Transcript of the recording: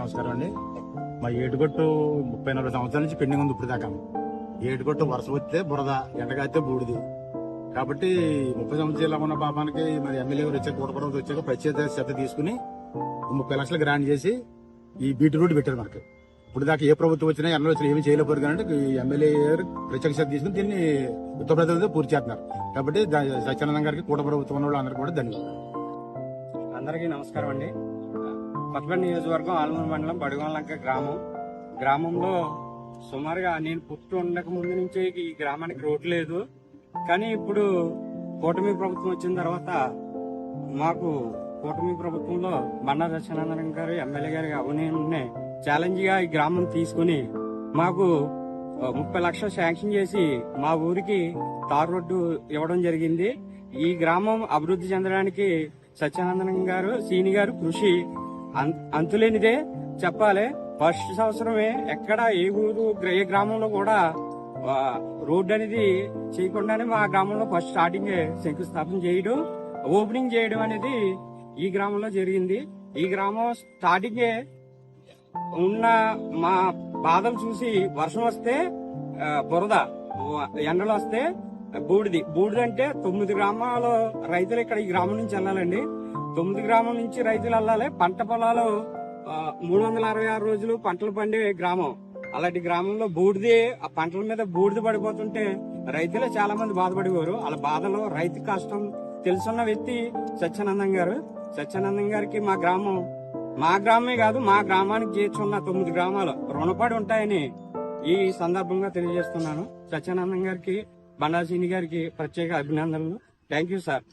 నమస్కారం అండి. మా ఏటుగొట్టు 34 సంవత్సరాల నుంచి పెండింగ్ ఉంది. ఇప్పుడు దాకా ఏటుగొట్టు వరుస వస్తే బురద, ఎండగాస్తే బూడిది. కాబట్టి 30 సంవత్సరాలు ఉన్న పాపానికి మరి ఎమ్మెల్యే గారు వచ్చాక కూటపడవలసి వచ్చాక ప్రత్యేక శ్రద్ధ తీసుకుని 30 లక్షలు గ్రాంట్ చేసి ఈ బీటీ రోడ్డు పెట్టారు మనకి. ఇప్పుడు దాకా ఏ ప్రభుత్వం వచ్చినా ఎన్నో వచ్చినా ఏమీ చేయలేకపోరు కానీ ఎమ్మెల్యే గారు ప్రత్యేక శ్రద్ధ తీసుకుని దీన్ని ఉత్తర ప్రదేశ్లో పూర్తి చేస్తున్నారు. కాబట్టి సత్యానందం గారికి కూట ప్రభుత్వం ఉన్న వాళ్ళు అందరూ కూడా ధన్యవాదాలు. అందరికీ నమస్కారం అండి. కొత్తపల్లి నియోజకవర్గం ఆలమూరు మండలం బడిగొండలంక గ్రామంలో సుమారుగా నేను పుట్టి ఉండక ముందు నుంచే ఈ గ్రామానికి రోడ్డు లేదు. కానీ ఇప్పుడు కూటమి ప్రభుత్వం వచ్చిన తర్వాత మాకు కూటమి ప్రభుత్వంలో బండా సత్యానందం గారు ఎమ్మెల్యే గారి అవినీతిని ఛాలెంజ్ గా ఈ గ్రామం తీసుకుని మాకు 30 లక్షలు శాంక్షన్ చేసి మా ఊరికి తార్ రోడ్డు ఇవ్వడం జరిగింది. ఈ గ్రామం అభివృద్ధి చెందడానికి సత్యానందం గారు సీని గారు కృషి అంతులేనిదే చెప్పాలి. ఫస్ట్ సంవత్సరమే ఎక్కడ ఏ ఊరు ఏ గ్రామంలో కూడా రోడ్డు అనేది చేయకుండానే మా గ్రామంలో ఫస్ట్ స్టార్టింగ్ శంకుస్థాపన చేయడం, ఓపెనింగ్ చేయడం అనేది ఈ గ్రామంలో జరిగింది. ఈ గ్రామం స్టార్టింగ్ ఉన్న మా బాధలు చూసి వర్షం వస్తే బురద, ఎండలు వస్తే బూడిదంటే 9 గ్రామాల రైతులు ఇక్కడ ఈ గ్రామం నుంచి వెళ్ళాలండి. 9 గ్రామం నుంచి రైతులు వెళ్ళాలి. పంట పొలాలు 366 రోజులు పంటలు పండే గ్రామం. అలాంటి గ్రామంలో బూడిది, ఆ పంటల మీద బూడిద పడిపోతుంటే రైతులే చాలా మంది బాధపడేవారు. వాళ్ళ బాధలో రైతు కష్టం తెలుసున్న వ్యక్తి సత్యానందం గారు. సత్యానందం గారికి మా గ్రామమే కాదు, మా గ్రామానికి చేర్చున్న 9 గ్రామాలు రుణపడి ఉంటాయని ఈ సందర్భంగా తెలియజేస్తున్నాను. సత్యానందం గారికి, బండా సీని గారికి ప్రత్యేక అభినందనలు. Thank you sir.